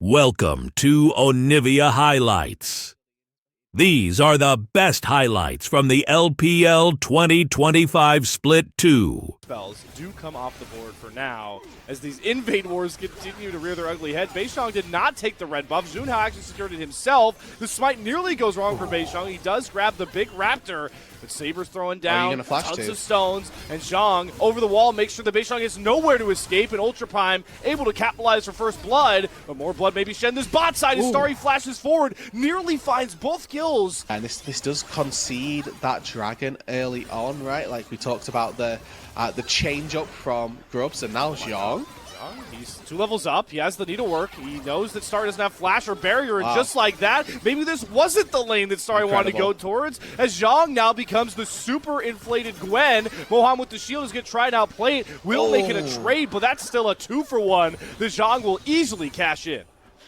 Welcome to Onivia Highlights. These are the best highlights from the LPL 2025 Split 2. Spells do come off the board for now as these invade wars continue to rear their ugly head. Beishong did not take the red buff. Junhao actually secured it himself. The smite nearly goes wrong for Beishong. He does grab the big raptor, but Saber's throwing down tons of stones, and Zhang over the wall makes sure that Beishong has nowhere to escape, and Ultra Prime able to capitalize for first blood, but more blood may be shed. This bot side as Starry flashes forward, nearly finds both kills. And this does concede that dragon early on, right? Like we talked about the change up from Grubs, and now Zhang. He's 2 levels up. He has the needlework. He knows that Starry doesn't have flash or barrier, and just like that, maybe this wasn't the lane that Starry wanted to go towards, as Zhang now becomes the super inflated Gwen. Moham with the shield is going to try and outplay it. Will make it a trade, but that's still a 2-for-1. The Zhang will easily cash in.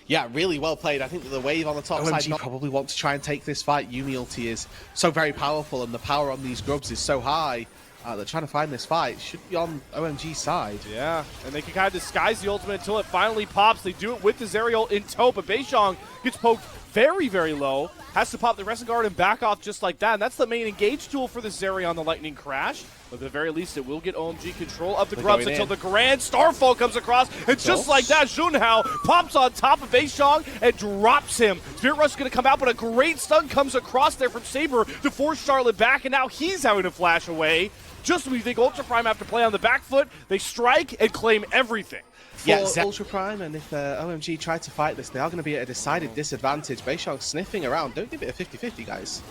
Yeah, really well played. I think that the wave on the top side probably want to try and take this fight. Yumi ulti is so very powerful, and the power on these Grubs is so high. They're trying to find this fight. Should be on OMG's side. Yeah, and they can kind of disguise the ultimate until it finally pops. They do it with the Zerial in tow, but Beishong gets poked very, very low. Has to pop the Rescue Guard and back off just like that. And that's the main engage tool for the Zeri on the Lightning Crash. But at the very least, it will get OMG control of the Grubs until the Grand Starfall comes across. And just like that, Junhao pops on top of Beishong and drops him. Spirit Rush is going to come out, but a great stun comes across there from Saber to force Charlotte back. And now he's having to flash away. Just when you think Ultra Prime have to play on the back foot, they strike and claim everything. Yeah, Ultra Prime, and if OMG try to fight this, they are going to be at a decided disadvantage. Beishong sniffing around. Don't give it a 50-50, guys.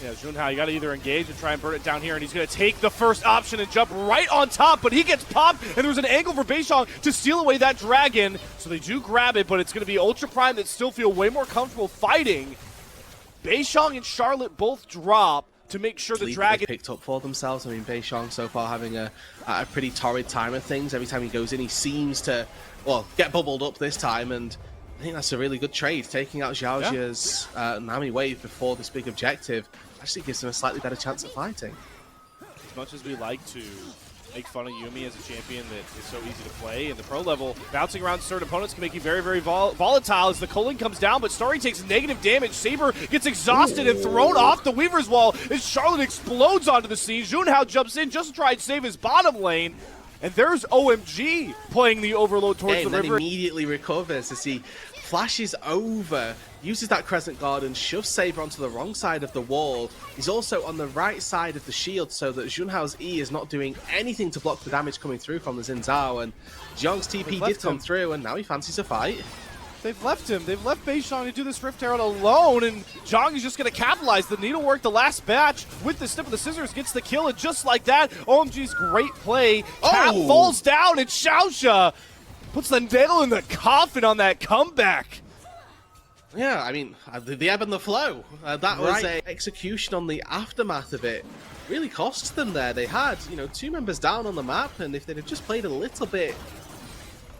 Yeah, Junhao, you got to either engage and try and burn it down here, and he's going to take the first option and jump right on top, but he gets popped, and there's an angle for Beishong to steal away that dragon. So they do grab it, but it's going to be Ultra Prime that still feel way more comfortable fighting. Beishong and Charlotte both drop to make sure the dragon picked up for themselves. I mean, Beishong so far having a pretty torrid time of things. Every time he goes in, he seems to, well, get bubbled up this time, and I think that's a really good trade. Taking out Xiaojia's Nami wave before this big objective actually gives them a slightly better chance at fighting. As much as we like to make fun of Yumi as a champion that is so easy to play, and the pro level, bouncing around certain opponents can make you very, very volatile as the Culling comes down, but Starry takes negative damage. Saber gets exhausted and thrown off the Weaver's Wall as Charlotte explodes onto the scene. Junhao jumps in just to try and save his bottom lane, and there's OMG playing the overload towards the river. Then immediately recovers as he flashes over, uses that Crescent Guard and shoves Saber onto the wrong side of the wall. He's also on the right side of the shield so that Junhao's E is not doing anything to block the damage coming through from the Xin Zhao, and Zhang's TP did come through, and now he fancies a fight. They've left him. They've left Beishong to do this Rift Herald alone, and Zhang is just going to capitalize. The needlework, the last batch, with the snip of the scissors, gets the kill, and just like that, OMG's great play. Cap falls down, and Xiaoxia puts the nail in the coffin on that comeback. Yeah, I mean, the ebb and the flow. That was an execution on the aftermath of it. Really cost them there. They had, 2 members down on the map, and if they'd have just played a little bit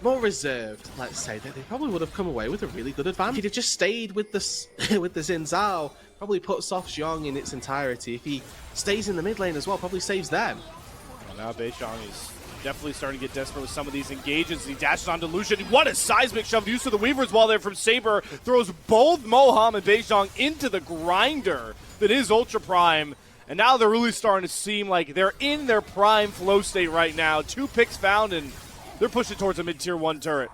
more reserved, let's say, they probably would have come away with a really good advantage. If he'd have just stayed with the with the Xin Zhao, probably puts off Zhang in its entirety. If he stays in the mid lane as well, probably saves them. Well, now Beishong is definitely starting to get desperate with some of these engages. He dashes onto Lucian. What a seismic shove use of the Weaver's Wall there from Saber. Throws both Moham and Beishong into the grinder that is Ultra Prime. And now they're really starting to seem like they're in their prime flow state right now. 2 picks found, and they're pushing towards a mid-tier 1 turret.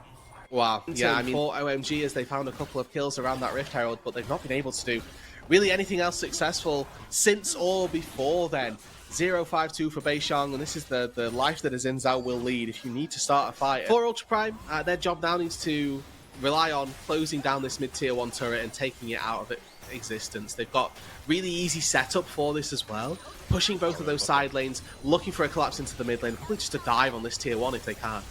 Wow. Yeah, I mean, for OMG, as they found a couple of kills around that Rift Herald, but they've not been able to do really anything else successful since or before then. 0-5-2 for Beishong, and this is the life that a Xin Zhao will lead if you need to start a fight. For Ultra Prime, their job now needs to rely on closing down this mid-tier 1 turret and taking it out of existence. They've got really easy setup for this as well. Pushing both of those side lanes, looking for a collapse into the mid lane, probably just a dive on this tier 1 if they can.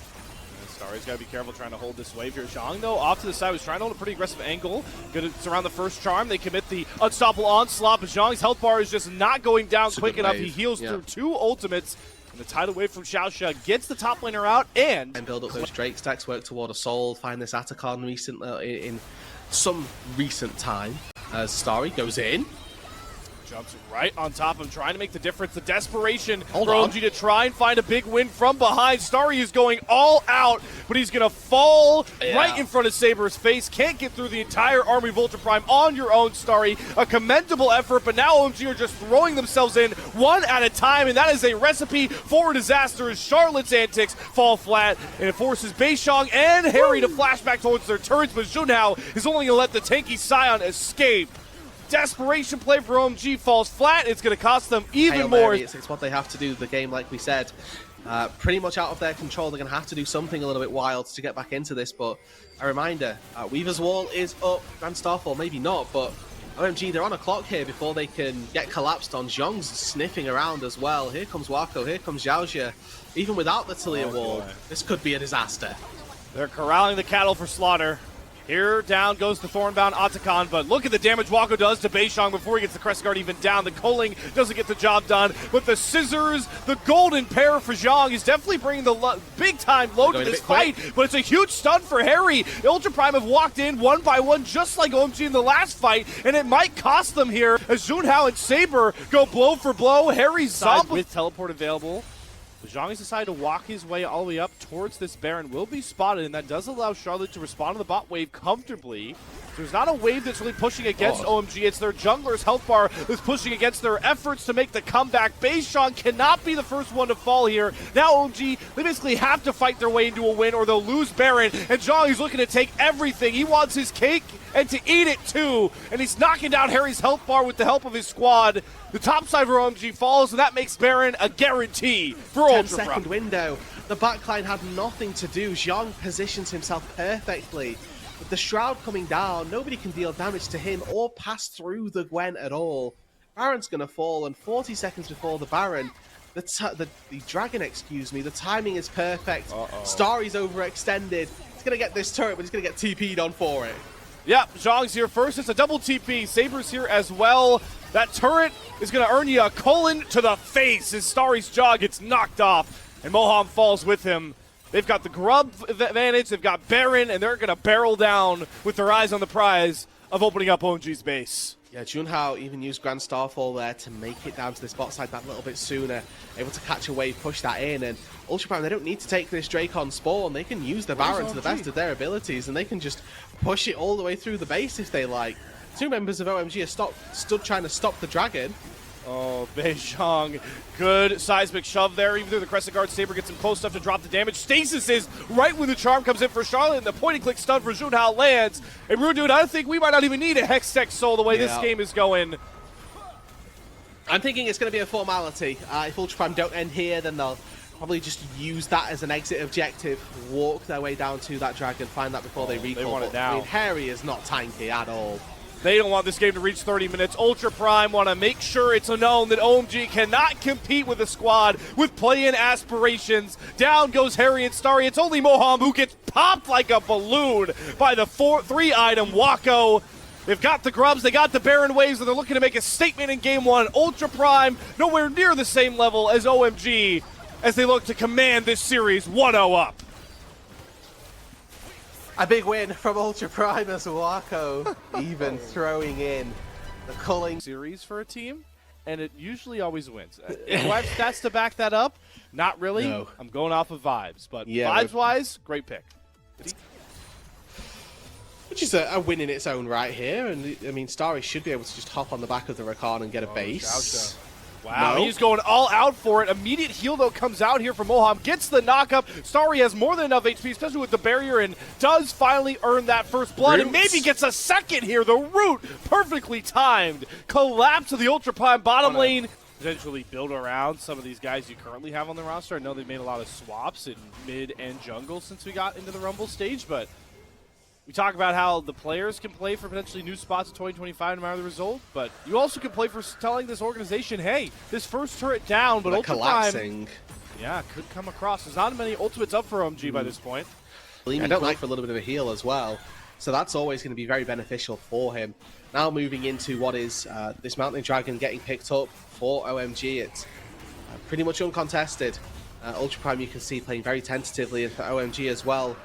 Starry's got to be careful trying to hold this wave here. Zhang, though, off to the side, was trying to hold a pretty aggressive angle. Going to surround the first charm. They commit the unstoppable onslaught, but Zhang's health bar is just not going down quick enough. He heals through 2 ultimates, and the tidal wave from Xiaoxia gets the top laner out, and build up those Drake stacks, work toward a soul, find this Atacon in some recent time. As Starry goes in. Jumps right on top of him, trying to make the difference. The desperation Hold for on. OMG to try and find a big win from behind. Starry is going all out, but he's going to fall right in front of Saber's face. Can't get through the entire army of Ultra Prime on your own, Starry. A commendable effort, but now OMG are just throwing themselves in one at a time, and that is a recipe for disaster as Charlotte's antics fall flat, and it forces Beishong and Harry to flash back towards their turrets, but Junhao is only going to let the tanky Scion escape. Desperation play for OMG falls flat. It's going to cost them even more. It's what they have to do. The game, like we said, pretty much out of their control. They're going to have to do something a little bit wild to get back into this. But a reminder, Weaver's Wall is up. Grand Starfall, maybe not, but OMG, they're on a clock here before they can get collapsed on. Zhong's sniffing around as well. Here comes Wako. Here comes Xiaojia. Even without the Talia Wall, this could be a disaster. They're corralling the cattle for slaughter. Here down goes the Thornbound Atakan, but look at the damage Wako does to Beishong before he gets the Crest Guard even down. The Culling doesn't get the job done, but the Scissors, the golden pair for Zhong is definitely bringing the big-time load to this fight, but it's a huge stun for Harry. The Ultra Prime have walked in one by one just like OMG in the last fight, and it might cost them here as Junhao and Saber go blow for blow. Harry's zombie with teleport available. Zhang has decided to walk his way all the way up towards this Baron, will be spotted, and that does allow Charlotte to respond to the bot wave comfortably. There's not a wave that's really pushing against OMG. It's their jungler's health bar that's pushing against their efforts to make the comeback. Beishong cannot be the first one to fall here. Now OMG, they basically have to fight their way into a win or they'll lose Baron, and Zhang is looking to take everything. He wants his cake and to eat it too, and he's knocking down Harry's health bar with the help of his squad. The top side for OMG falls, and that makes Baron a guarantee for Ultra Prime. 10-second window. The backline had nothing to do. Zhang positions himself perfectly. With the Shroud coming down, nobody can deal damage to him or pass through the Gwen at all. Baron's going to fall, and 40 seconds before the Baron, the Dragon, excuse me, the timing is perfect. Starry's overextended. He's going to get this turret, but he's going to get TP'd on for it. Yep, Zhang's here first. It's a double TP. Saber's here as well. That turret is going to earn you a colon to the face as Starry's jaw gets knocked off, and Moham falls with him. They've got the grub advantage, they've got Baron, and they're going to barrel down with their eyes on the prize of opening up OMG's base. Yeah, Junhao even used Grand Starfall there to make it down to this bot side that little bit sooner, able to catch a wave, push that in, and Ultra Prime, they don't need to take this Drake on spawn. They can use the Baron to the best of their abilities, and they can just push it all the way through the base if they like. Two members of OMG are stood trying to stop the Dragon. Oh, Beishong, good seismic shove there. Even though the Crescent Guard Saber gets him close enough to drop the damage. Stasis is right when the charm comes in for Charlotte, and the point-and-click stun for Junhao lands. And Rude, I think we might not even need a Hextech Soul the way this game is going. I'm thinking it's going to be a formality. If Ultra Prime don't end here, then they'll probably just use that as an exit objective, walk their way down to that Dragon, find that before they recall. They want it now. I mean, Harry is not tanky at all. They don't want this game to reach 30 minutes. Ultra Prime want to make sure it's known that OMG cannot compete with a squad with play-in aspirations. Down goes Harry and Starry. It's only Moham who gets popped like a balloon by the 3-item Wako. They've got the grubs, they got the Baron waves, and they're looking to make a statement in game one. Ultra Prime nowhere near the same level as OMG as they look to command this series 1-0 up. A big win from Ultra Prime as Wako even throwing in the culling series for a team, and it usually always wins. Do I have stats to back that up? Not really. No. I'm going off of vibes, but yeah, vibes-wise, great pick. Which is a win in its own right here, and I mean, Starry should be able to just hop on the back of the Rakan and get a base. Wow, he's going all out for it. Immediate heal, though, comes out here from Moham. Gets the knockup. Starry has more than enough HP, especially with the barrier, and does finally earn that first blood. And maybe gets a second here. The root, perfectly timed. Collapse of the Ultra Prime bottom lane. Potentially build around some of these guys you currently have on the roster. I know they've made a lot of swaps in mid and jungle since we got into the Rumble stage, but we talk about how the players can play for potentially new spots in 2025 no matter the result, but you also can play for telling this organization, hey, this first turret down, but Ultra Prime, yeah, could come across. There's not many ultimates up for OMG by this point. I don't like for a little bit of a heal as well, so that's always going to be very beneficial for him. Now moving into what is this Mountain Dragon getting picked up for OMG, it's pretty much uncontested. Ultra Prime, you can see, playing very tentatively, and for OMG as well.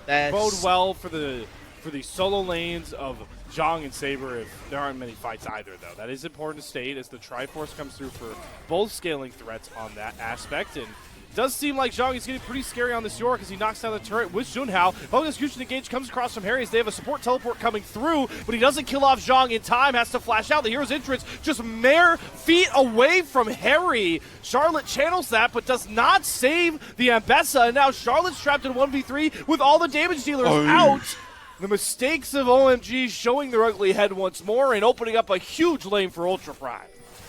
Bode well for the for the solo lanes of Zhang and Saber if there aren't many fights either, though. That is important to state as the Triforce comes through for both scaling threats on that aspect. And it does seem like Zhang is getting pretty scary on this York as he knocks down the turret with Junhao. Focus execution engage comes across from Harry as they have a support teleport coming through, but he doesn't kill off Zhang in time, has to flash out. The hero's entrance just mere feet away from Harry. Charlotte channels that, but does not save the Ambessa, and now Charlotte's trapped in 1v3 with all the damage dealers out. The mistakes of OMG showing their ugly head once more and opening up a huge lane for Ultra Prime.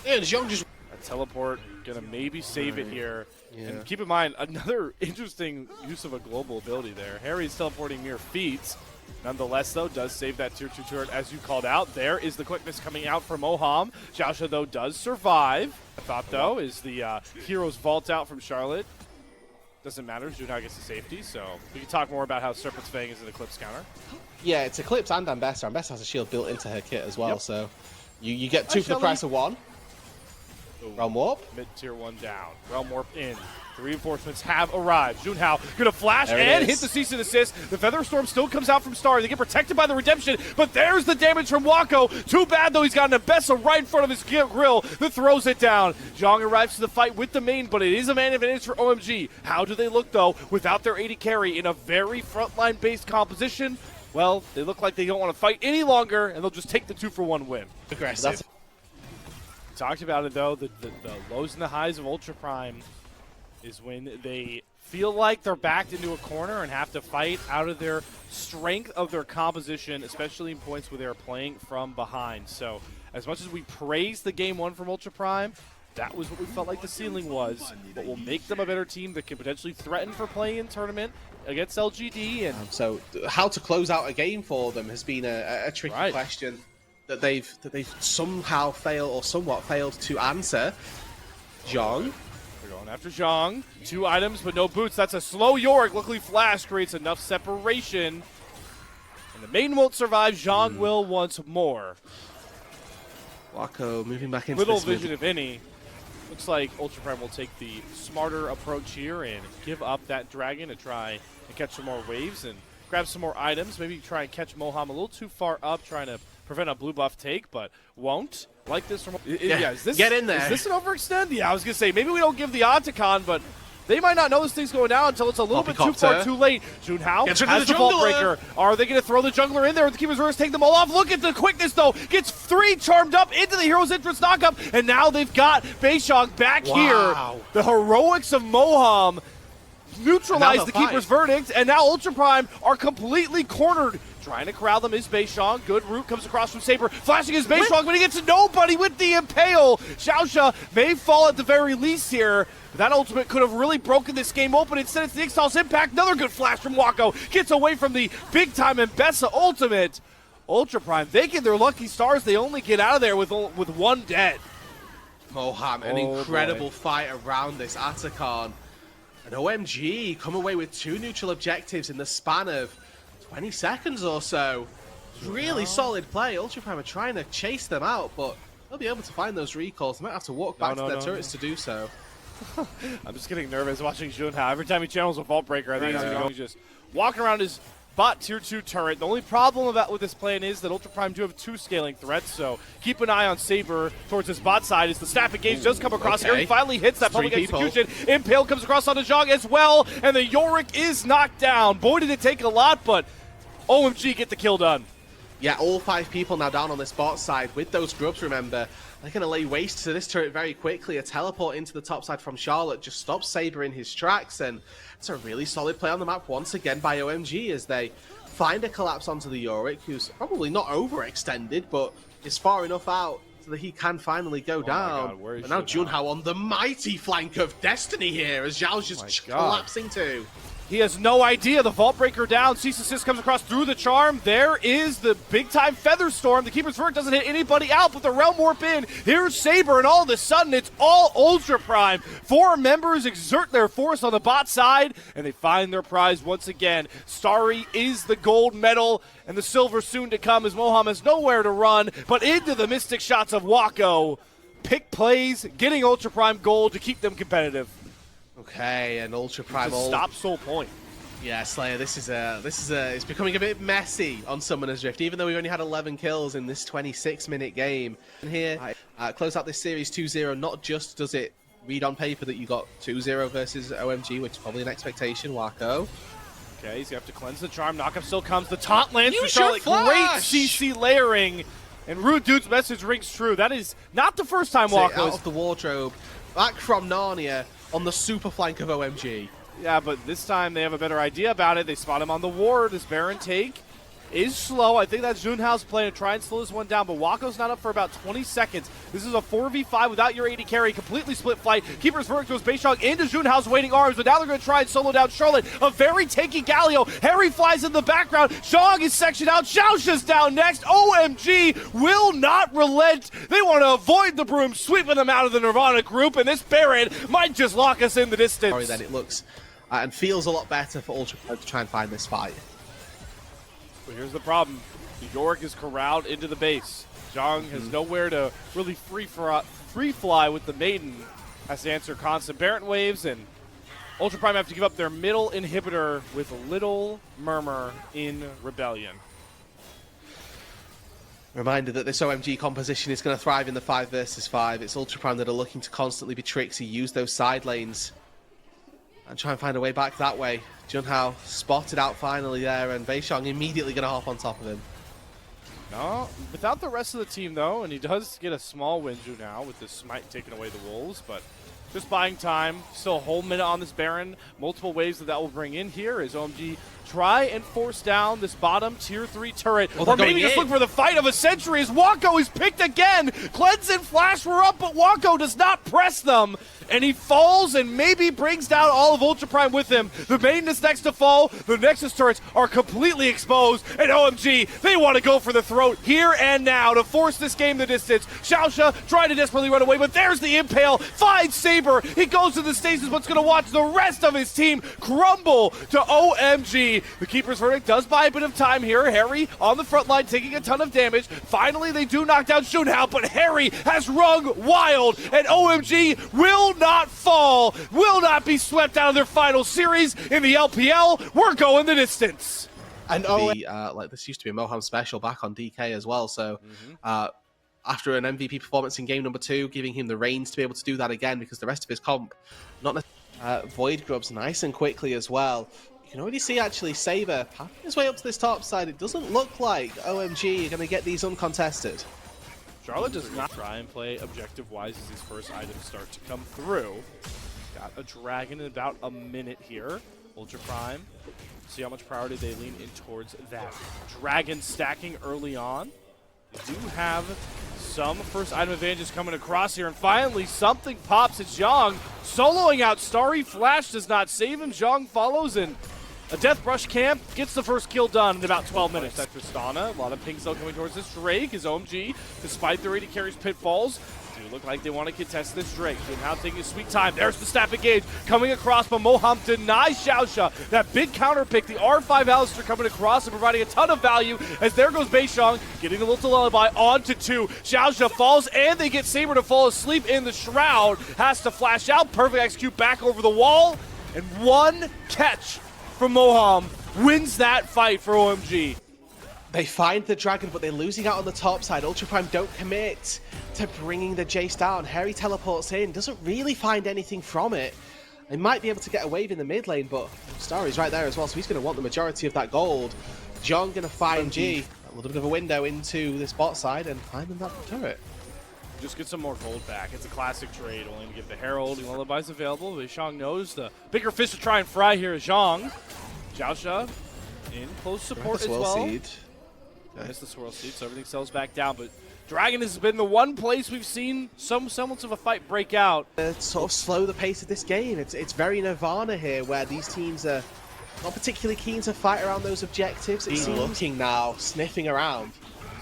And Zhang just... A teleport gonna maybe save it here. Yeah. And keep in mind, another interesting use of a global ability there. Harry's teleporting mere feet. Nonetheless, though, does save that tier 2 turret as you called out. There is the quickness coming out from Moham. Xiaosha, though, does survive. I thought, though, is the heroes vault out from Charlotte. Doesn't matter, Junhao gets the safety, so we can talk more about how Serpent's Fang is an Eclipse counter. Yeah, it's Eclipse and Ambessa. Ambessa has a shield built into her kit as well, so you get two for the price of one. Realm Warp. Mid-tier 1 down. Realm Warp in. The reinforcements have arrived. Junhao gonna flash and hit the cease and desist. The Feather Storm still comes out from Star. They get protected by the Redemption, but there's the damage from Wako. Too bad, though, he's got an Ambessa right in front of his grill that throws it down. Zhang arrives to the fight with the main, but it is a man advantage for OMG. How do they look, though, without their AD carry in a very frontline-based composition? Well, they look like they don't want to fight any longer, and they'll just take the 2-for-1 win. Aggressive. Talked about it, though, the lows and the highs of Ultra Prime is when they feel like they're backed into a corner and have to fight out of their strength of their composition, especially in points where they're playing from behind. So as much as we praise the game one from Ultra Prime, that was what we felt like the ceiling was, but will make them a better team that can potentially threaten for play-in tournament against LGD. And so how to close out a game for them has been a tricky question that they've somehow failed or somewhat failed to answer. Zhang. They're going after Zhang. 2 items, but no boots. That's a slow Yorick. Luckily, Flash creates enough separation. And the main won't survive. Zhang will once more. Wako moving back into little vision, if any. Looks like Ultra Prime will take the smarter approach here and give up that dragon to try and catch some more waves and grab some more items. Maybe try and catch Moham a little too far up, trying to prevent a blue buff take, but won't. Like this from is this, get in there. Is this an overextend? Yeah, I was gonna say maybe we don't give the odd to Khan, but they might not know this thing's going down until it's a little bit too far too late. Junhao has the Vault Breaker. Are they going to throw the jungler in there? The Keeper's Reverse take them all off. Look at the quickness, though. Gets 3 charmed up into the Hero's Entrance knockup, and now they've got Beishong back here. The heroics of Moham neutralize the Keeper's Verdict, and now Ultra Prime are completely cornered. Trying to corral them is Beishong. Good route comes across from Saber. Flashing is Beishong, but he gets nobody with the Impale. Xiaosha may fall at the very least here. That ultimate could have really broken this game open. Instead, it's the Ixtal's Impact. Another good flash from Wako. Gets away from the big-time Ambessa ultimate. Ultra Prime, they get their lucky stars. They only get out of there with 1 dead. Moham, an incredible fight around this Atacon. And OMG come away with 2 neutral objectives in the span of 20 seconds or so. Really solid play. Ultra Prime are trying to chase them out, but they'll be able to find those recalls. They might have to walk back to their turrets to do so. I'm just getting nervous watching Junhao. Every time he channels a Vault Breaker, I think he's just walking around his bot tier 2 turret. The only problem with this plan is that Ultra Prime do have 2 scaling threats, so keep an eye on Saber towards his bot side as the Snap Engage does come across here. He finally hits that public execution. Impale comes across onto Zhang as well, and the Yorick is knocked down. Boy, did it take a lot, but OMG get the kill done. Yeah, all 5 people now down on this bot side with those grubs, remember. They're going to lay waste to this turret very quickly. A teleport into the top side from Charlotte just stops Saber in his tracks, and it's a really solid play on the map once again by OMG as they find a collapse onto the Yorick, who's probably not overextended, but is far enough out so that he can finally go down. And now Junhao on the mighty flank of Destiny here as Zhao's just collapsing too. He has no idea. The Vault Breaker down. Cease Assist comes across through the charm. There is the big-time Feather Storm. The Keeper's Verdict doesn't hit anybody out, but the Realm Warp in. Here's Saber, and all of a sudden, it's all Ultra Prime. 4 members exert their force on the bot side, and they find their prize once again. Starry is the gold medal, and the silver soon to come as Moham has nowhere to run, but into the Mystic Shots of Wako. Pick plays, getting Ultra Prime gold to keep them competitive. Okay, and Ultra Prime stop Soul Point. Yeah, Slayer, it's becoming a bit messy on Summoner's Rift, even though we only had 11 kills in this 26-minute game. And here, close out this series 2-0, not just does it read on paper that you got 2-0 versus OMG, which is probably an expectation, Wako. Okay, he's going to have to cleanse the charm. Knockup still comes. The taunt lands for Use your Charlotte. flash! Great CC layering. And Rude Dude's message rings true. That is not the first time Wako out of the wardrobe, back from Narnia on the super flank of OMG. Yeah, but this time they have a better idea about it. They spot him on the ward. This Baron take is slow. I think that's Junhao's plan to try and slow this one down, but Wako's not up for about 20 seconds. This is a 4v5 without your AD carry. Completely split fight. Keeper's verdict goes Beishong into Junhao's waiting arms, but now they're going to try and solo down Charlotte. A very tanky Galio. Harry flies in the background. Zhang is sectioned out. Xiaosha's down next. OMG will not relent. They want to avoid the broom, sweeping them out of the Nirvana group, and this Baron might just lock us in the distance. Sorry, then it looks and feels a lot better for Ultra to try and find this fight. But here's the problem. Yorick is corralled into the base. Zhang has nowhere to really free fly with the Maiden. Has to answer constant Baron waves, and Ultra Prime have to give up their middle inhibitor with Little Murmur in Rebellion. Reminder that this OMG composition is going to thrive in the 5 versus 5. It's Ultra Prime that are looking to constantly be tricksy, use those side lanes, and try and find a way back that way. Junhao spotted out finally there, and Beishong immediately going to hop on top of him. No, without the rest of the team, though, and he does get a small win now with this smite taking away the Wolves, but just buying time. Still a whole minute on this Baron. Multiple waves that will bring in here as OMG try and force down this bottom tier 3 turret. Or maybe just look for the fight of a century as Wako is picked again. Cleanse and Flash were up, but Wako does not press them. And he falls and maybe brings down all of Ultra Prime with him. The Maiden is next to fall. The Nexus turrets are completely exposed. And OMG, they want to go for the throat here and now to force this game the distance. Xiaosha trying to desperately run away, but there's the impale. Finds Saber. He goes to the stasis, but's going to watch the rest of his team crumble to OMG. The Keeper's verdict does buy a bit of time here. Harry on the front line taking a ton of damage. Finally, they do knock down Junhao, but Harry has rung wild. And OMG will not fall, will not be swept out of their final series in the LPL. We're going the distance. And like this used to be a Moham special back on DK as well, so after an MVP performance in game number 2, giving him the reins to be able to do that again, because the rest of his comp, not Void grubs nice and quickly as well. You can already see actually Saber pathing his way up to this top side. It doesn't look like OMG are going to get these uncontested. Charlotte does not try and play objective-wise as these first items start to come through. Got a dragon in about a minute here. Ultra Prime. See how much priority they lean in towards that dragon stacking early on. They do have some first item advantages coming across here, and finally something pops. It's Zhang soloing out Starry. Flash does not save him. Zhang follows, and a Death Brush camp gets the first kill done in about 12 minutes. That's Tristana. A lot of pings though coming towards this Drake as OMG, despite their AD carries pitfalls, do look like they want to contest this Drake. Junhao taking his sweet time. There's the snap engage coming across, but Moham denies Xiaosha. That big counter pick, the R5 Alistair coming across and providing a ton of value as there goes Beishong, getting a little lullaby onto 2. Xiaosha falls and they get Saber to fall asleep in the Shroud. Has to flash out, perfect execute back over the wall, and one catch from Moham wins that fight for OMG. They find the dragon, but they're losing out on the top side. Ultra Prime don't commit to bringing the Jace down. Harry teleports in, doesn't really find anything from it. They might be able to get a wave in the mid lane, but Starry's right there as well, so he's going to want the majority of that gold. John going to find G, a little bit of a window into this bot side and find them that turret. Just get some more gold back. It's a classic trade, only to give the Herald and Lullabies available. Beishong knows the bigger fish to try and fry here is Zhang. Xiaosha in close support as well. Seed. Missed the swirl seed, so everything settles back down, but Dragon has been the one place we've seen some semblance of a fight break out. Sort of slow the pace of this game. It's very Nirvana here, where these teams are not particularly keen to fight around those objectives. It seems looking now, sniffing around.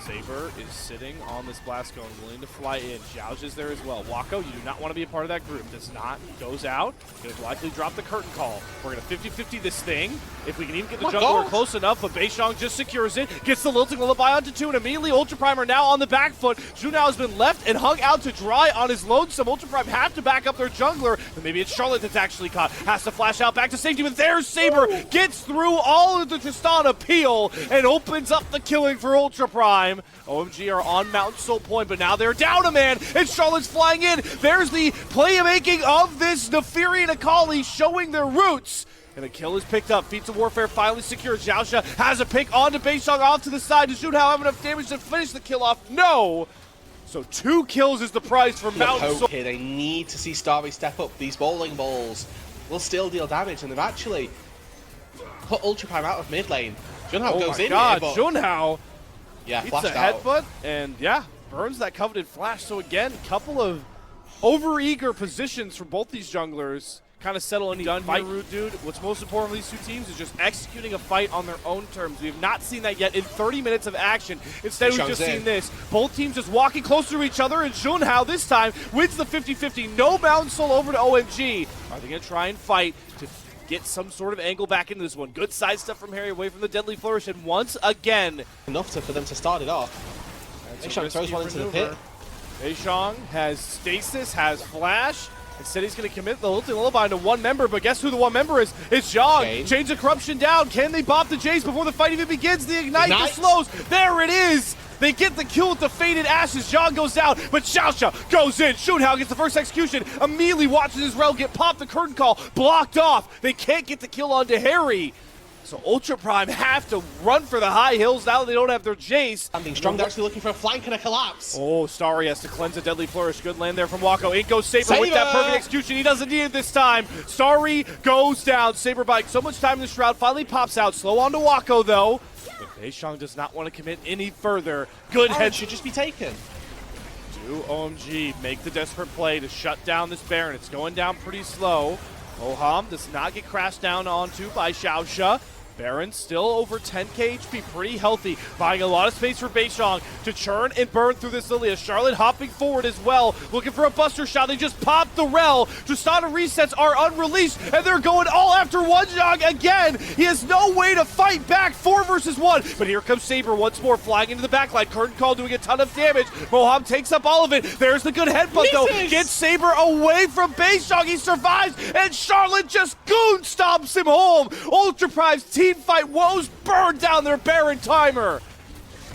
Saber is sitting on this blast cone, willing to fly in. Zhao is there as well. Wako, you do not want to be a part of that group. Does not. Goes out. Going to likely drop the curtain call. We're going to 50-50 this thing. If we can even get the jungler close enough, but Beishang just secures it. Gets the Lilting Lullaby onto 2, and immediately Ultra Prime are now on the back foot. Junhao has been left and hung out to dry on his lonesome. Ultra Prime have to back up their jungler, but maybe it's Charlotte that's actually caught. Has to flash out back to safety, but there's Saber. Gets through all of the Tristan appeal and opens up the killing for Ultra Prime. OMG are on Mountain Soul point, but now they're down a man, and Charlotte's flying in. There's the playmaking of this Neferi and Akali showing their roots. And a kill is picked up. Feats of Warfare finally secure. Zhaosha has a pick onto Beishang off to the side. Does Junhao have enough damage to finish the kill off? No! So 2 kills is the price for Mountain Soul. Here, they need to see Starry step up. These bowling balls will still deal damage, and they've actually put Ultra Prime out of mid lane. Junhao goes in here, but Junhao yeah, eats a out. headbutt, and yeah, burns that coveted flash. So again, couple of over-eager positions for both these junglers. Kind of settle any done fight route, dude. What's most important for these two teams is just executing a fight on their own terms. We have not seen that yet in 30 minutes of action. Instead, we've just seen this. Both teams just walking closer to each other, and Junhao this time wins the 50-50. No Mountain Soul over to OMG. Are they going to try and fight to get some sort of angle back into this one? Good side stuff from Harry away from the Deadly Flourish, and once again, enough for them to start it off. Beishang throws one into the pit. Beishang has stasis, has flash. Instead, he's going to commit the Lilting Lullaby to one member, but guess who the one member is? It's Zhang. Chains of Corruption down. Can they bop the Jace before the fight even begins? The Ignite, the slows. There it is. They get the kill with the Faded Ashes. Zhang goes down, but Xiaosha goes in. Junhao gets the first execution. Immediately watches his rel get popped. The curtain call blocked off. They can't get the kill onto Harry. So Ultra Prime have to run for the high hills now that they don't have their Jace. Standing strong, they're actually looking for a flank and a collapse. Oh, Starry has to cleanse a Deadly Flourish. Good land there from Wako. In goes Saber with that perfect execution. He doesn't need it this time. Starry goes down. Saber buying so much time in the Shroud. Finally pops out. Slow on to Wako, though. But Beishang does not want to commit any further. Good head should just be taken. Do OMG make the desperate play to shut down this Baron. It's going down pretty slow. Oham does not get crashed down onto by Xiaosha. Baron still over 10k HP, pretty healthy, buying a lot of space for Beishang to churn and burn through this Lilia. Charlotte hopping forward as well, looking for a buster shot. They just popped the rel. Tristana resets are unreleased, and they're going all after Wonjong again. He has no way to fight back 4 versus 1, but here comes Saber once more, flying into the backline. Curtain call doing a ton of damage. Moham takes up all of it. There's the good headbutt though. Gets Saber away from Beishang. He survives, and Charlotte just goon stomps him home. Ultra Prime's team fight woes burn down their Baron timer.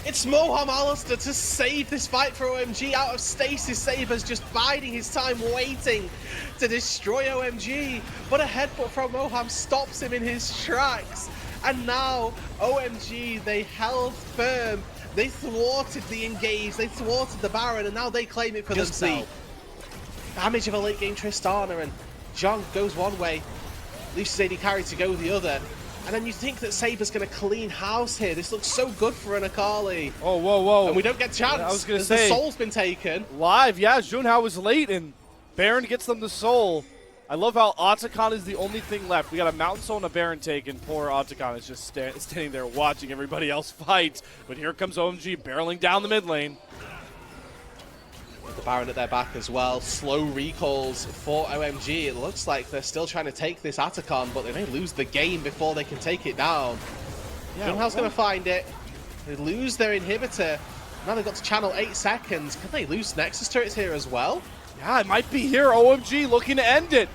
It's Moham Alistair to save this fight for OMG out of stasis. Saber's just biding his time, waiting to destroy OMG. But a headbutt from Moham stops him in his tracks. And now OMG, they held firm. They thwarted the engage, they thwarted the Baron, and now they claim it for themselves. Damage of a late game Tristana, and Zhang goes one way, leaves his AD carry to go the other. And then you think that Saber's going to clean house here. This looks so good for an Akali. Oh, whoa, whoa. And we don't get a chance. I was going to say. The soul's been taken. Live, yeah. Junhao was late, and Baron gets them the soul. I love how Otacon is the only thing left. We got a Mountain Soul and a Baron taken. Poor Otacon is just standing there watching everybody else fight. But here comes OMG barreling down the mid lane. With the Baron at their back as well. Slow recalls for OMG. It looks like they're still trying to take this Atacon, but they may lose the game before they can take it down. Yeah, Junhao's going to find it. They lose their inhibitor. Now they've got to channel 8 seconds. Can they lose Nexus turrets here as well? Yeah, it might be here. OMG looking to end it.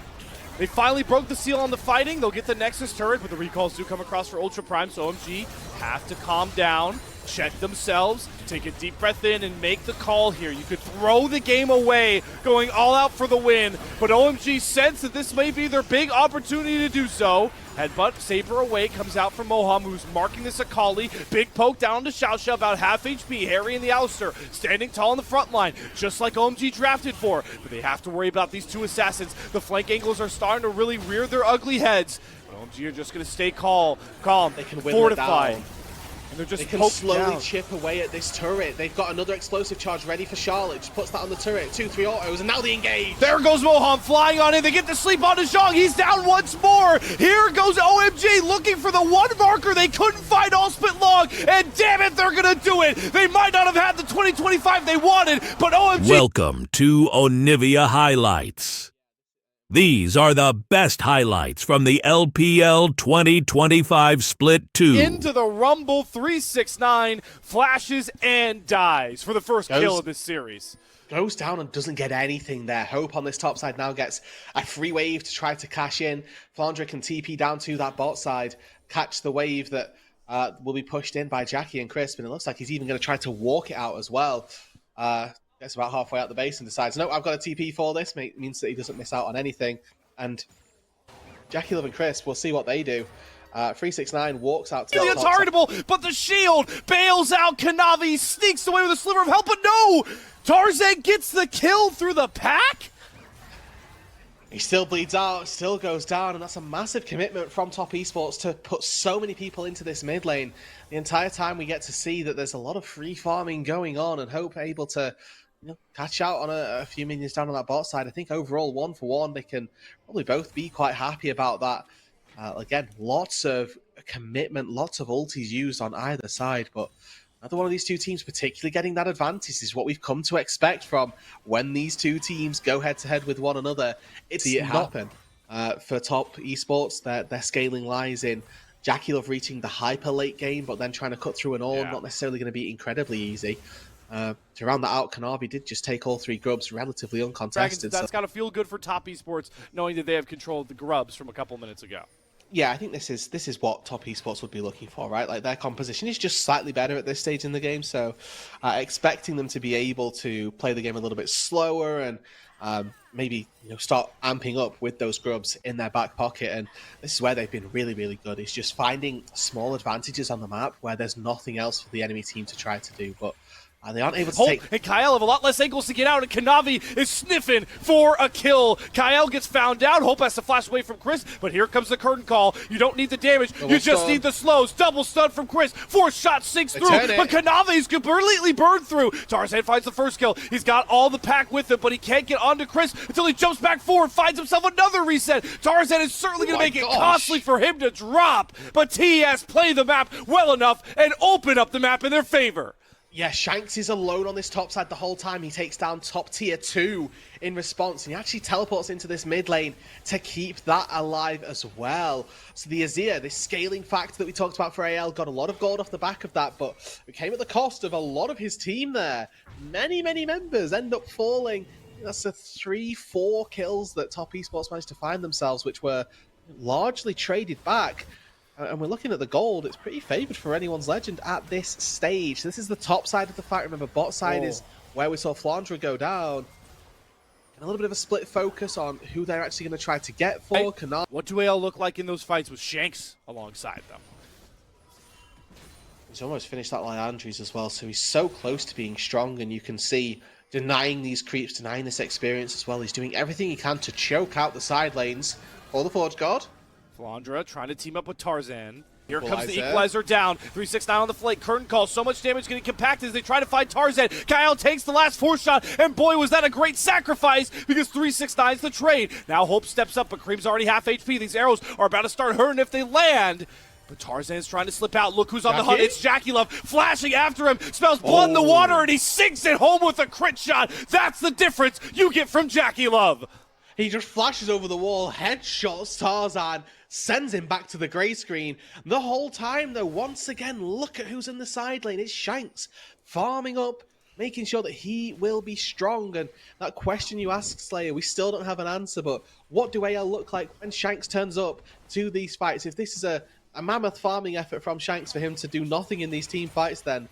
They finally broke the seal on the fighting. They'll get the Nexus turret, but the recalls do come across for Ultra Prime, so OMG have to calm down, check themselves, take a deep breath in, and make the call here. You could throw the game away, going all out for the win, but OMG sense that this may be their big opportunity to do so. Headbutt, Saber away, comes out from Moham, who's marking this Akali. Big poke down to Xiaosha, about half HP. Harry and the Alistair standing tall in the front line, just like OMG drafted for. But they have to worry about these 2 assassins. The flank angles are starting to really rear their ugly heads. But OMG are just going to stay calm. They can win fortified. And they're just they can poked slowly down. chip away at this turret. They've got another explosive charge ready for Charlotte. Just puts that on the turret. 2-3 autos, and now they engage. There goes Mohan flying on in. They get to sleep on Zhang. He's down once more. Here goes OMG looking for the one marker they couldn't find all split long. And damn it, they're going to do it. They might not have had the 2025 they wanted, but OMG. Welcome to Onivia Highlights. These are the best highlights from the LPL 2025 Split 2. Into the Rumble 369, flashes and dies for the first kill of this series. Goes down and doesn't get anything there. Hope on this top side now gets a free wave to try to cash in. Flandra can TP down to that bot side, catch the wave that will be pushed in by Jackie and Crisp, and it looks like he's even going to try to walk it out as well. Gets about halfway out the base and decides, no, I've got a TP for this. Means that he doesn't miss out on anything. And Jackie Love and Crisp, we'll see what they do. 369 walks out to It's targetable, but the shield bails out Kanavi, sneaks away with a sliver of help, but no! Tarzan gets the kill through the pack? He still bleeds out, still goes down, and that's a massive commitment from Top Esports to put so many people into this mid lane. The entire time we get to see that there's a lot of free farming going on, and Hope able to catch out on a few minions down on that bot side. I think overall, 1-for-1, they can probably both be quite happy about that. Again, lots of commitment, lots of ultis used on either side, but another one of these two teams particularly getting that advantage is what we've come to expect from when these two teams go head-to-head with one another. It's See it happen. For Top Esports, their scaling lies in Jackie Love reaching the hyper late game, but then trying to cut through an all, not necessarily going to be incredibly easy. To round that out, Kanavi did just take all three grubs relatively uncontested. Dragons, that's got to feel good for Top Esports, knowing that they have control of the grubs from a couple minutes ago. Yeah, I think this is what Top Esports would be looking for, right? Like, their composition is just slightly better at this stage in the game, so expecting them to be able to play the game a little bit slower and maybe start amping up with those grubs in their back pocket. And this is where they've been really, really good. It's just finding small advantages on the map where there's nothing else for the enemy team to try to do. But they aren't able to take... And Kyle have a lot less angles to get out, and Kanavi is sniffing for a kill. Kyle gets found out. Hope has to flash away from Chris, but here comes the curtain call. You don't need the damage. You just need the slows. Double stun from Chris. 4 shots sinks through, but Kanavi is completely burned through. Tarzan finds the first kill. He's got all the pack with him, but he can't get onto Chris until he jumps back forward, finds himself another reset. Tarzan is certainly going to make it costly for him to drop, but TES play the map well enough and open up the map in their favor. Yeah, Shanks is alone on this top side the whole time. He takes down top tier 2 in response, and he actually teleports into this mid lane to keep that alive as well. So the Azir, this scaling factor that we talked about for AL, got a lot of gold off the back of that, but it came at the cost of a lot of his team there. Many members end up falling. That's the 3-4 kills that Top Esports managed to find themselves, which were largely traded back. And we're looking at the gold. It's pretty favored for anyone's legend at this stage. This is the top side of the fight. Remember, bot side is where we saw Flandra go down. And a little bit of a split focus on who they're actually going to try to get for. What do AL look like in those fights with Shanks alongside them? He's almost finished that like Andrews as well, so he's so close to being strong, and you can see denying these creeps, denying this experience as well. He's doing everything he can to choke out the side lanes for the Forge God. Flandra trying to team up with Tarzan. Here comes the equalizer down. 369 on the flank. Curtain call. So much damage getting compacted as they try to find Tarzan. Kyle takes the last 4 shot, and boy, was that a great sacrifice because 369's the trade. Now Hope steps up, but Cream's already half HP. These arrows are about to start hurting if they land. But Tarzan's trying to slip out. Look who's on the hunt. It's Jackie Love flashing after him. Smells blood in the water, and he sinks it home with a crit shot. That's the difference you get from Jackie Love. He just flashes over the wall, headshots Tarzan, sends him back to the grey screen. The whole time, though, once again, look at who's in the side lane. It's Shanks, farming up, making sure that he will be strong. And that question you asked, Slayer, we still don't have an answer, but what do AL look like when Shanks turns up to these fights? If this is a mammoth farming effort from Shanks for him to do nothing in these team fights, then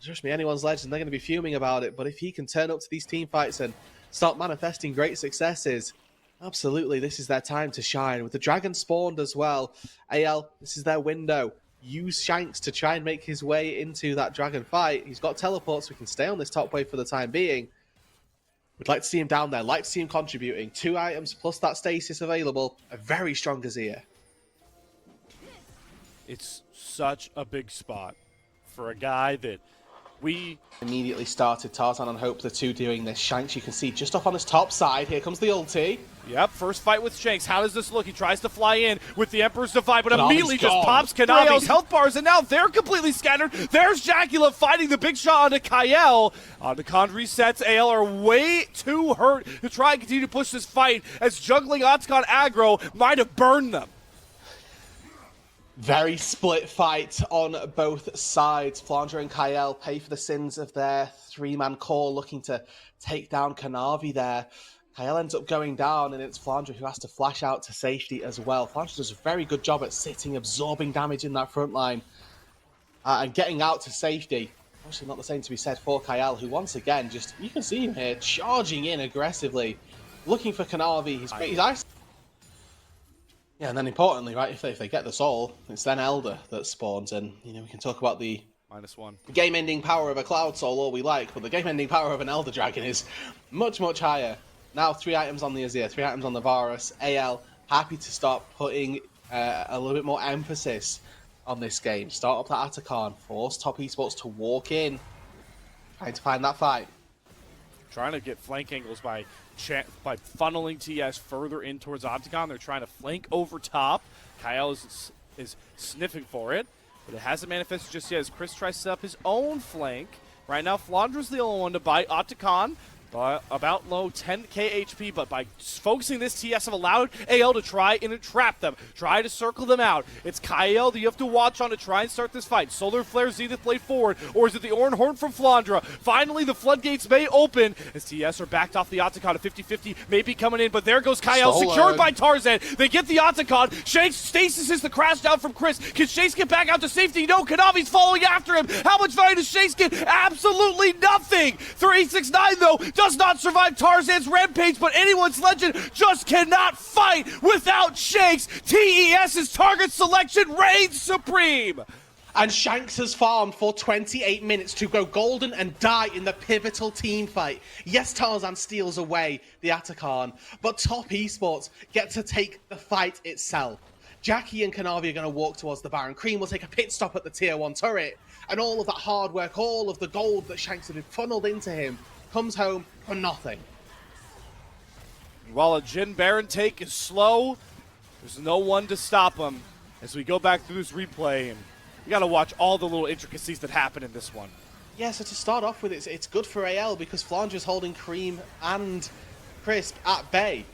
trust me, anyone's legend, they're going to be fuming about it. But if he can turn up to these team fights and start manifesting great successes, absolutely, this is their time to shine. With the dragon spawned as well, AL, this is their window. Use Shanks to try and make his way into that dragon fight. He's got teleports, so we can stay on this top wave for the time being. We'd like to see him down there, like to see him contributing. 2 items plus that stasis available. A very strong Azir. It's such a big spot for a guy that we immediately started. Tarzan and Hope, the two doing this. Shanks, you can see just off on his top side. Here comes the ulti. Yep, first fight with Shanks. How does this look? He tries to fly in with the Emperor's Divide, but Kanavi's immediately just gone. pops Kanavi's health bars, and now they're completely scattered. There's Jacula fighting the big shot onto Kael. Otacon resets. AL are way too hurt to try and continue to push this fight, as juggling Otacon aggro might have burned them. Very split fight on both sides. Flandre and Kael pay for the sins of their three-man core, looking to take down Kanavi there. Kael ends up going down, and it's Flandre who has to flash out to safety as well. Flandre does a very good job at sitting, absorbing damage in that front line, and getting out to safety. Obviously not the same to be said for Kael, who once again, just, you can see him here, charging in aggressively, looking for Kanavi. He's ice. Yeah, and then importantly, right, if they get the soul, it's then Elder that spawns, and we can talk about the -1 game-ending power of a Cloud Soul all we like, but the game-ending power of an Elder Dragon is much, much higher. Now 3 items on the Azir, 3 items on the Varus. AL happy to start putting a little bit more emphasis on this game. Start up that Atacon, force Top Esports to walk in, trying to find that fight. Trying to get flank angles by funneling TS further in towards Opticon. They're trying to flank over top. Kael is sniffing for it, but it hasn't manifested just yet as Chris tries to set up his own flank. Right now, Flandre's the only one to bite. Opticon about low 10k HP, but by focusing this, TS have allowed AL to try and entrap them, try to circle them out. It's Kael that you have to watch on to try and start this fight. Solar Flare Zenith Blade forward, or is it the Oran Horn from Flandre? Finally, the floodgates may open as TS are backed off the Otacon. A 50-50 may be coming in, but there goes Kael, secured by Tarzan. They get the Otacon. Shakes stasis is the crash down from Chris. Can Shakes get back out to safety? No, Kanavi's following after him. How much value does Shakes get? Absolutely nothing. 369 though does not survive Tarzan's rampage, but anyone's legend just cannot fight without Shakes. TES's target selection reigns supreme. And Shanks has farmed for 28 minutes to go golden and die in the pivotal team fight. Yes, Tarzan steals away the Atacon, but Top Esports get to take the fight itself. Jackie and Kanavi are going to walk towards the Baron. Cream will take a pit stop at the tier 1 turret, and all of that hard work, all of the gold that Shanks had been funneled into him, comes home for nothing. While a Jhin Baron take is slow, there's no one to stop him. As we go back through this replay, and you got to watch all the little intricacies that happen in this one. Yeah, so to start off with, it's good for AL because Flandre's holding Cream and Crisp at bay.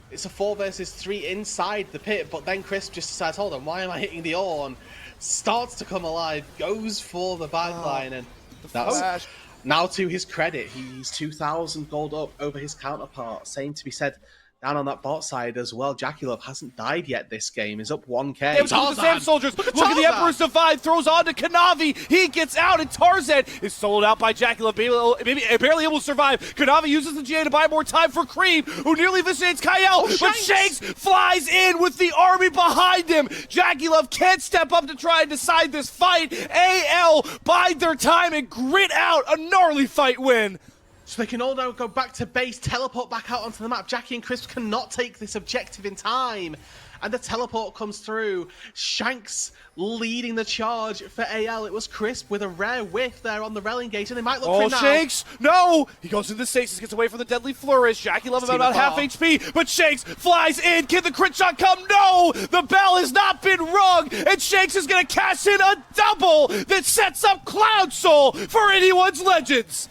It's a 4 versus 3 inside the pit, but then Crisp just decides, hold on, why am I hitting the Orn? Starts to come alive, goes for the backline, and that's... Now, to his credit, he's 2,000 gold up over his counterpart. Same to be said down on that bot side as well. Jackulov hasn't died yet this game. He's up 1k. Yeah, the Sand Soldiers. Look at the Emperor's Divide. Throws on to Kanavi. He gets out, and Tarzan is sold out by Jackulov. Barely able to survive. Kanavi uses the GA to buy more time for Cream, who nearly eviscerates Kael. But Shanks flies in with the army behind him. Jackulov can't step up to try and decide this fight. AL bide their time and grit out a gnarly fight win. So they can all now go back to base, teleport back out onto the map. Jackie and Crisp cannot take this objective in time. And the teleport comes through. Shanks leading the charge for AL. It was Crisp with a rare whiff there on the railing gate, and they might look for him now. Shanks! No! He goes into stasis, gets away from the deadly flourish. Jackie Love about half HP, but Shanks flies in. Can the crit shot come? No! The bell has not been rung, and Shanks is going to cash in a double that sets up Cloud Soul for anyone's legends.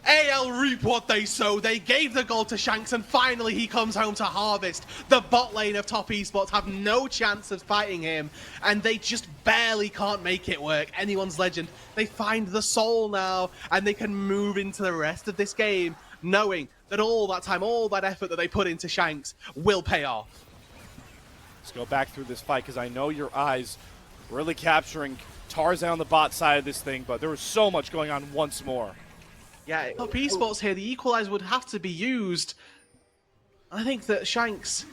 AL reap what they sow. They gave the gold to Shanks, and finally he comes home to harvest. The bot lane of Top Esports have no chance of fighting him, and they just barely can't make it work. Anyone's legend. They find the soul now, and they can move into the rest of this game, knowing that all that time, all that effort that they put into Shanks will pay off. Let's go back through this fight, because I know your eyes really capturing Tarzan on the bot side of this thing, but there was so much going on once more. Yeah, Top Esports here, the equalizer would have to be used. I think that Shanks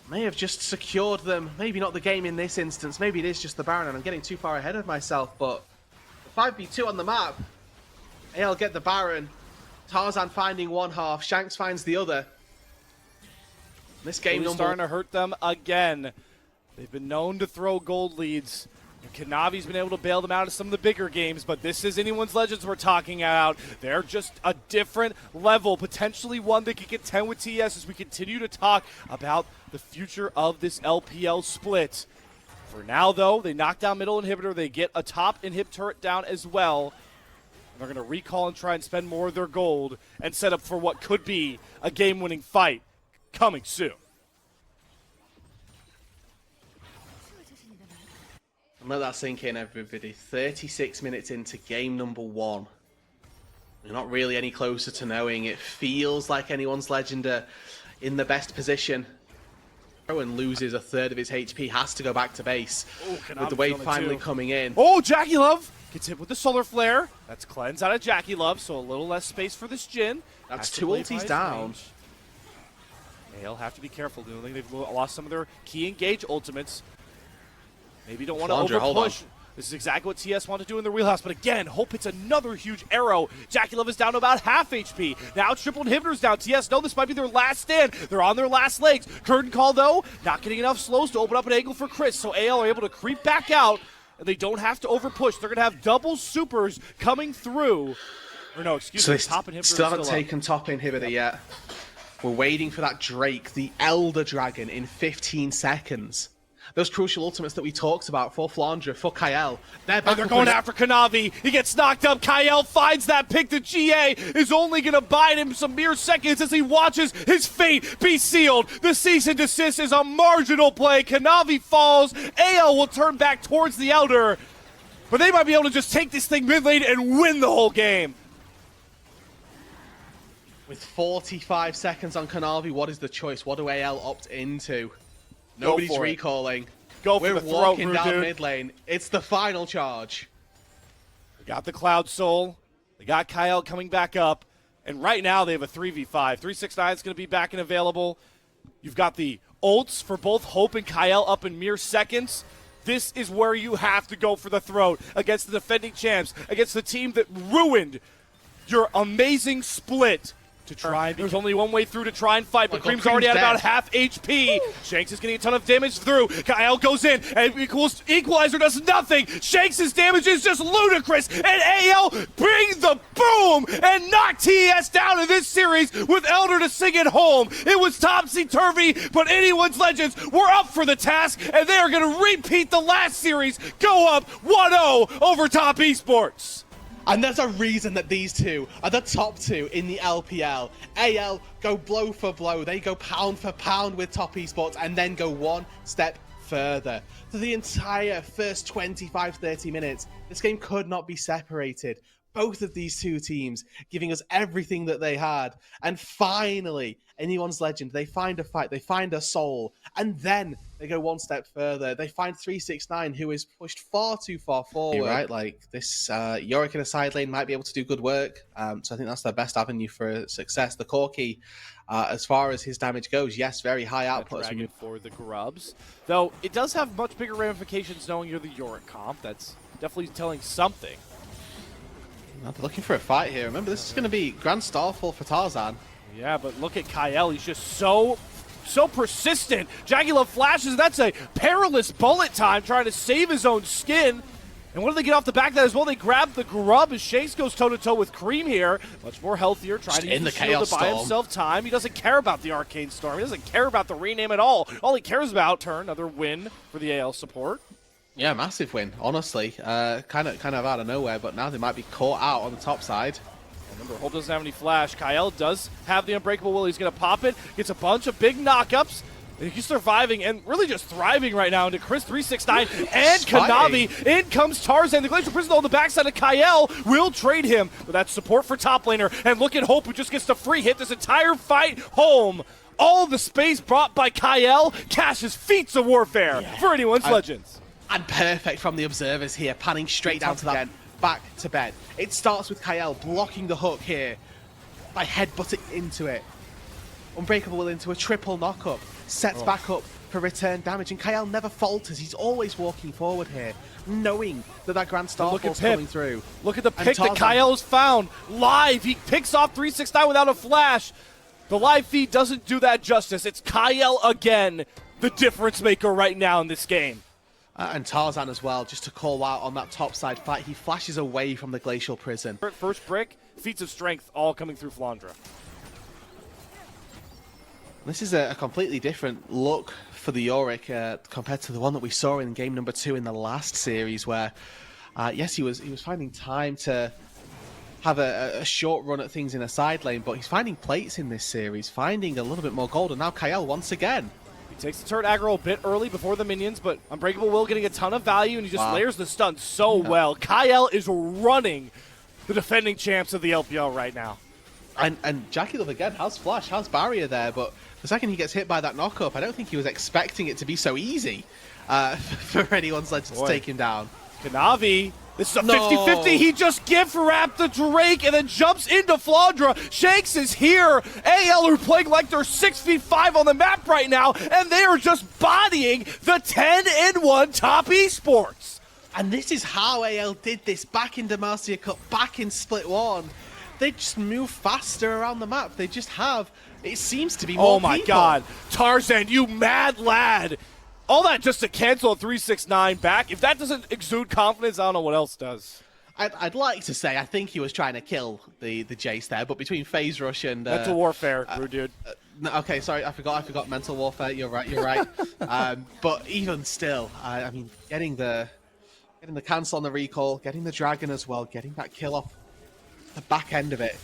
may have just secured them. Maybe not the game in this instance. Maybe it is just the Baron, and I'm getting too far ahead of myself. But the 5v2 on the map. AL get the Baron. Tarzan finding one half. Shanks finds the other. This game starting to hurt them again. They've been known to throw gold leads. Kanavi's been able to bail them out of some of the bigger games, but this is anyone's Legends we're talking about. They're just a different level, potentially one that could contend with TS as we continue to talk about the future of this LPL split. For now, though, they knock down middle inhibitor. They get a top inhib turret down as well. They're going to recall and try and spend more of their gold and set up for what could be a game-winning fight coming soon. And let that sink in, everybody. 36 minutes into game number 1. We're not really any closer to knowing. It feels like anyone's Legend are in the best position. And loses a third of his HP, has to go back to base. With the wave finally coming in. Oh, Jackie Love gets hit with the solar flare. That's cleanse out of Jackie Love, so a little less space for this Jhin. That's 2 ultis down. They'll have to be careful. They've lost some of their key engage ultimates. Maybe don't want to overpush. This is exactly what TS want to do in their wheelhouse, but again, Hope hits another huge arrow. Jackie Love is down to about half HP. Now triple inhibitors down. TS know this might be their last stand. They're on their last legs. Curtain call, though, not getting enough slows to open up an angle for Chris, so AL are able to creep back out, and they don't have to overpush. They're going to have double supers coming through. Or no, excuse me, top inhibitor still haven't taken top inhibitor yet. We're waiting for that Drake, the Elder Dragon, in 15 seconds. Those crucial ultimates that we talked about for Flandre, for Kael, they're going after Kanavi. He gets knocked up. Kael finds that pick. The GA is only going to bide him some mere seconds as he watches his fate be sealed. The cease and desist is a marginal play. Kanavi falls. AL will turn back towards the Elder, but they might be able to just take this thing mid lane and win the whole game. With 45 seconds on Kanavi, what is the choice? What do AL opt into? Nobody's recalling. We're walking down mid lane. It's the final charge. They got the Cloud Soul. They got Kael coming back up. And right now they have a 3v5. 369 is going to be back and available. You've got the ults for both Hope and Kael up in mere seconds. This is where you have to go for the throat against the defending champs, against the team that ruined your amazing split. To try, there's only one way through to try and fight, but Cream's already at about half HP. Shanks is getting a ton of damage through. Kael goes in, and Equalizer does nothing. Shanks' damage is just ludicrous, and AL brings the boom and knock TS down in this series with Elder to sing it home. It was topsy-turvy, but anyone's Legends were up for the task, and they are going to repeat the last series, go up 1-0 over Top Esports. And there's a reason that these two are the top 2 in the LPL. AL go blow for blow. They go pound for pound with Top Esports and then go one step further. For the entire first 25-30 minutes, this game could not be separated. Both of these two teams giving us everything that they had. And finally, anyone's Legend, they find a fight, they find a soul, and then they go one step further. They find 369, who is pushed far too far forward. You're right, like this Yorick in a side lane might be able to do good work. So I think that's their best avenue for success. The Corki, as far as his damage goes, yes, very high output. For the Grubs. Though it does have much bigger ramifications knowing you're the Yorick comp. That's definitely telling something. They're looking for a fight here. Remember, this is going to be Grand Starfall for Tarzan. Yeah, but look at Kael. He's just so persistent. Jackie Love flashes. That's a perilous bullet time trying to save his own skin. And what do they get off the back of that as well? They grab the Grub as Shanks goes toe-to-toe with Cream here. Much more healthier, trying to use the shield to buy himself time. He doesn't care about the Arcane Storm. He doesn't care about the rename at all. All he cares about, another win for the AL support. Yeah, massive win, honestly. Kind of out of nowhere, but now they might be caught out on the top side. Remember, Hope doesn't have any flash. Kael does have the Unbreakable Will. He's going to pop it. Gets a bunch of big knockups. He's surviving and really just thriving right now into Chris 369 and Kanavi. In comes Tarzan. The Glacial Prison on the backside of Kael will trade him. But that's support for top laner. And look at Hope, who just gets the free hit this entire fight home. All the space brought by Kael. Cash's feats of warfare for anyone's Legends. And perfect from the observers here, panning straight down to that back to bed. It starts with Kael blocking the hook here by headbutting into it. Unbreakable Will into a triple knockup, sets back up for return damage, and Kael never falters. He's always walking forward here, knowing that that Grand Starfall's coming through. Look at the pick that Kael has found live. He picks off 369 without a flash. The live feed doesn't do that justice. It's Kael again, the difference maker right now in this game. And Tarzan as well, just to call out on that top side fight. He flashes away from the Glacial Prison. First brick, feats of strength, all coming through Flandra. This is a completely different look for the Yorick compared to the one that we saw in game number 2 in the last series, where, yes, he was finding time to have a short run at things in a side lane, but he's finding plates in this series, finding a little bit more gold, and now Kael once again. He takes the turret aggro a bit early before the minions, but Unbreakable Will getting a ton of value, and he just layers the stun so well. Kael is running the defending champs of the LPL right now. And Jackie Love again has flash, has barrier there, but the second he gets hit by that knock-up, I don't think he was expecting it to be so easy for anyone's legend to take him down. Kanavi, this is a 50-50. He just gift wrapped the Drake and then jumps into Flandra. Shanks is here. AL are playing like they're 6v5 on the map right now, and they are just bodying the 10-1 top esports. And this is how AL did this back in Demacia Cup, back in Split 1. They just move faster around the map. They just have, it seems to be more Oh my people. God. Tarzan, you mad lad. All that just to cancel a 369 back. If that doesn't exude confidence, I don't know what else does. I'd like to say I think he was trying to kill the Jace there, but between phase rush and mental warfare, dude. No, okay, sorry, I forgot mental warfare. You're right. But even still, I mean, getting the cancel on the recall, getting the dragon as well, getting that kill off the back end of it.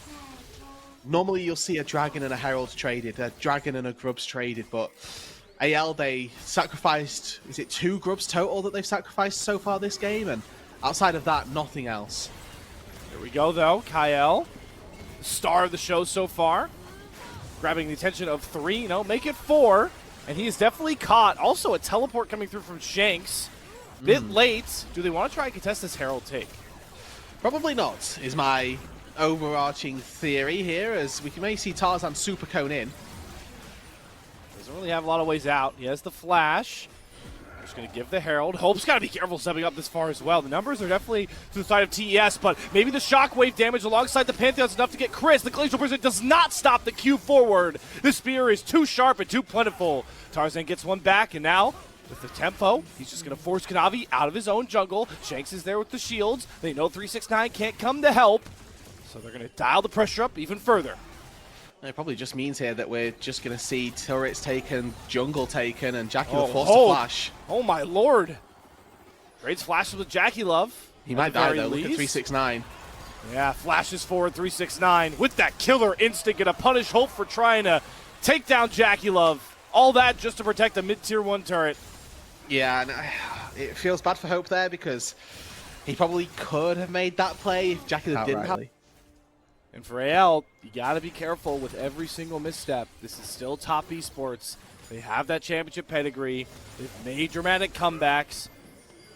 Normally you'll see a dragon and a herald traded, a dragon and a grubs traded, but AL, they sacrificed, is it 2 grubs total that they've sacrificed so far this game? And outside of that, nothing else. Here we go, though. Kael, star of the show so far. Grabbing the attention of 3, make it 4. And he is definitely caught. Also, a teleport coming through from Shanks. Bit late. Do they want to try and contest this Herald take? Probably not, is my overarching theory here, as we may see Tarzan super cone in. Doesn't really have a lot of ways out. He has the flash. Just going to give the Herald. Hope's got to be careful stepping up this far as well. The numbers are definitely to the side of TES, but maybe the shockwave damage alongside the Pantheon's enough to get Chris. The Glacial Prison does not stop the Q forward. The spear is too sharp and too plentiful. Tarzan gets one back, and now with the tempo, he's just going to force Kanavi out of his own jungle. Shanks is there with the shields. They know 369 can't come to help, so they're going to dial the pressure up even further. It probably just means here that we're just going to see turrets taken, jungle taken, and Jackie Love forced to flash. Oh my lord. Trades flashes with Jackie Love. He might die though, look at 369. Yeah, flashes forward 369 with that killer instinct, going to punish Hope for trying to take down Jackie Love. All that just to protect a mid-tier 1 turret. Yeah, and it feels bad for Hope there because he probably could have made that play if Jackie Love didn't have. And for AL, you got to be careful with every single misstep. This is still top esports. They have that championship pedigree. They've made dramatic comebacks.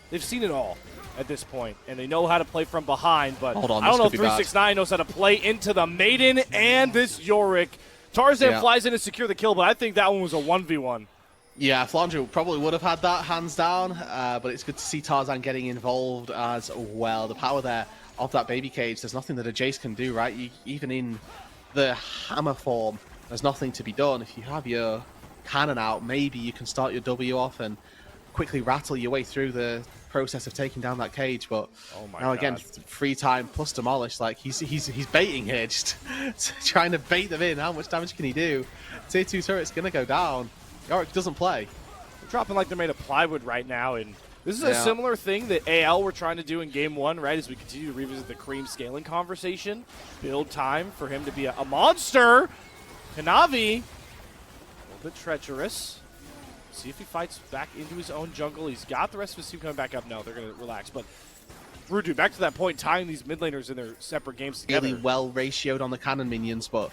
They've seen it all at this point, and they know how to play from behind. But hold on, I don't know if 369 knows how to play into the Maiden and this Yorick. Tarzan flies in to secure the kill, but I think that one was a 1v1. Yeah, Flandra probably would have had that hands down, but it's good to see Tarzan getting involved as well. The power there of that baby cage, there's nothing that a Jace can do, right? Even in the hammer form, there's nothing to be done. If you have your cannon out, maybe you can start your W off and quickly rattle your way through the process of taking down that cage. But now again, free time plus demolish, like he's baiting here, just trying to bait them in. How much damage can he do? Tier 2 turret's gonna go down. Yorick doesn't play. They're dropping like they're made of plywood right now, and this is a similar thing that AL were trying to do in Game 1, right, as we continue to revisit the Cream scaling conversation. Build time for him to be a monster. Kanavi, a little bit treacherous. See if he fights back into his own jungle. He's got the rest of his team coming back up. No, they're going to relax. But Rudu, back to that point, tying these mid laners in their separate games together. Really well ratioed on the cannon minions, but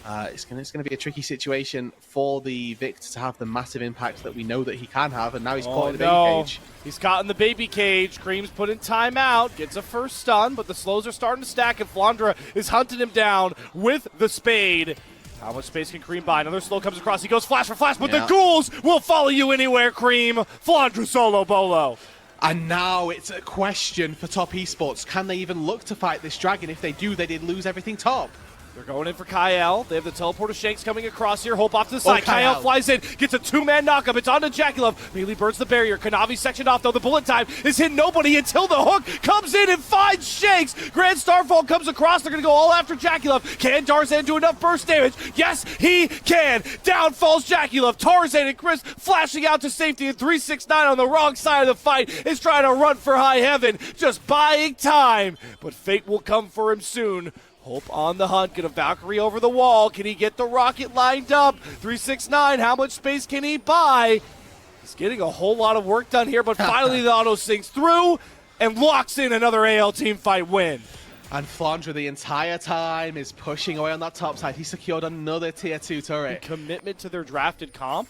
it's going to be a tricky situation for the Victor to have the massive impact that we know that he can have, and now he's caught in the baby cage. He's caught in the baby cage. Cream's put in timeout, gets a first stun, but the slows are starting to stack, and Flandra is hunting him down with the spade. How much space can Cream buy? Another slow comes across. He goes flash for flash, but the ghouls will follow you anywhere, Cream. Flandra solo bolo. And now it's a question for top esports. Can they even look to fight this dragon? If they do, they did lose everything top. They're going in for Kyle. They have the teleporter Shanks coming across here. Hope off to the side. Kyle. Kyle flies in, gets a two-man knockup. It's on to Jackulov. Melee burns the barrier. Kanavi sectioned off, though. The bullet time is hitting nobody until the hook comes in and finds Shanks. Grand Starfall comes across. They're going to go all after Jackulov. Can Tarzan do enough burst damage? Yes, he can. Down falls Jackulov. Tarzan and Chris flashing out to safety, and 369 on the wrong side of the fight is trying to run for high heaven, just buying time. But fate will come for him soon. Hope on the hunt, get a Valkyrie over the wall. Can he get the rocket lined up? 369, how much space can he buy? He's getting a whole lot of work done here, but finally the auto sinks through and locks in another AL team fight win. And Flandre the entire time is pushing away on that top side. He secured another tier 2 turret. The commitment to their drafted comp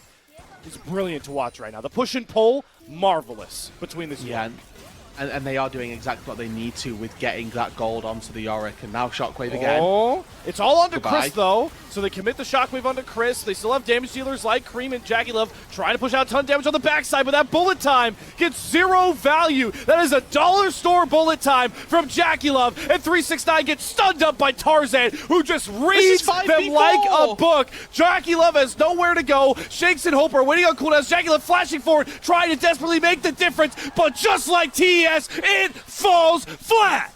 is brilliant to watch right now. The push and pull, marvelous between the two. Yeah, and they are doing exactly what they need to with getting that gold onto the Yorick. And now Shockwave again. Oh, it's all onto Goodbye. Chris, though. So they commit the Shockwave onto Chris. They still have damage dealers like Cream and Jackulov trying to push out a ton of damage on the backside, but that bullet time gets 0 value. That is a dollar store bullet time from Jackulov, and 369 gets stunned up by Tarzan, who just reads them like a book. Jackulov has nowhere to go. Shanks and Hope are waiting on cooldowns. Jackulov flashing forward, trying to desperately make the difference, but just like TES, it falls flat.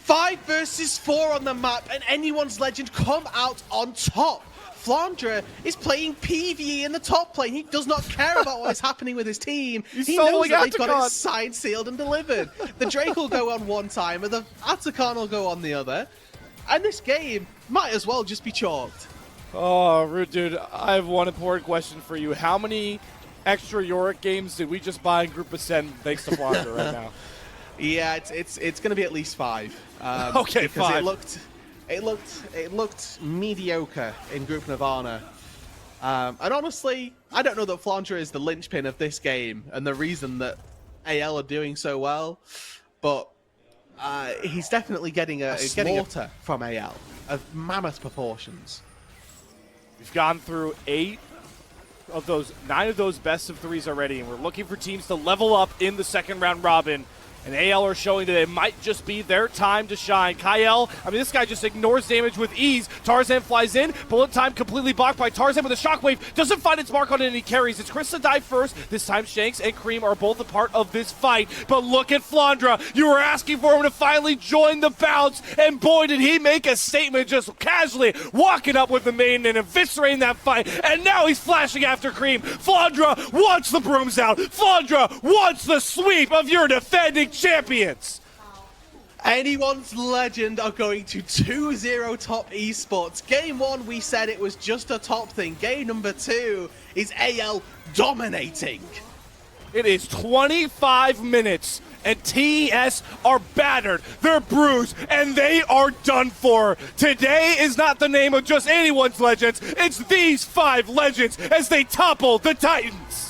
5 versus 4 on the map, and anyone's legend come out on top. Flandre is playing PvE in the top lane. He does not care about what is happening with his team. He knows that they've got it signed, sealed, and delivered. The Drake will go on one time, and the Atacon will go on the other. And this game might as well just be chalked. Oh, Rude Dude, I have one important question for you. How many extra Yorick games did we just buy in Group Ascend thanks to Flandre right now? Yeah, it's going to be at least 5. Okay, because 5. It looked mediocre in Group Nirvana. And honestly, I don't know that Flandre is the linchpin of this game and the reason that AL are doing so well, but he's definitely getting a slaughter from AL of mammoth proportions. We've gone through 9 of those best of 3s already, and we're looking for teams to level up in the second round robin. And AL are showing that it might just be their time to shine. Kyle, I mean, this guy just ignores damage with ease. Tarzan flies in. Bullet time completely blocked by Tarzan, but the Shockwave doesn't find its mark on it, and he carries. It's Chris to die first. This time, Shanks and Cream are both a part of this fight. But look at Flandre. You were asking for him to finally join the bounce, and boy, did he make a statement just casually walking up with the main and eviscerating that fight. And now he's flashing after Cream. Flandre wants the brooms out. Flandre wants the sweep of your defending champions. Anyone's legend are going to 2-0 top esports. Game 1, we said it was just a top thing. Game number 2 is AL dominating. It is 25 minutes, and TES are battered, they're bruised, and they are done for. Today is not the name of just anyone's legends, it's these 5 legends as they topple the Titans.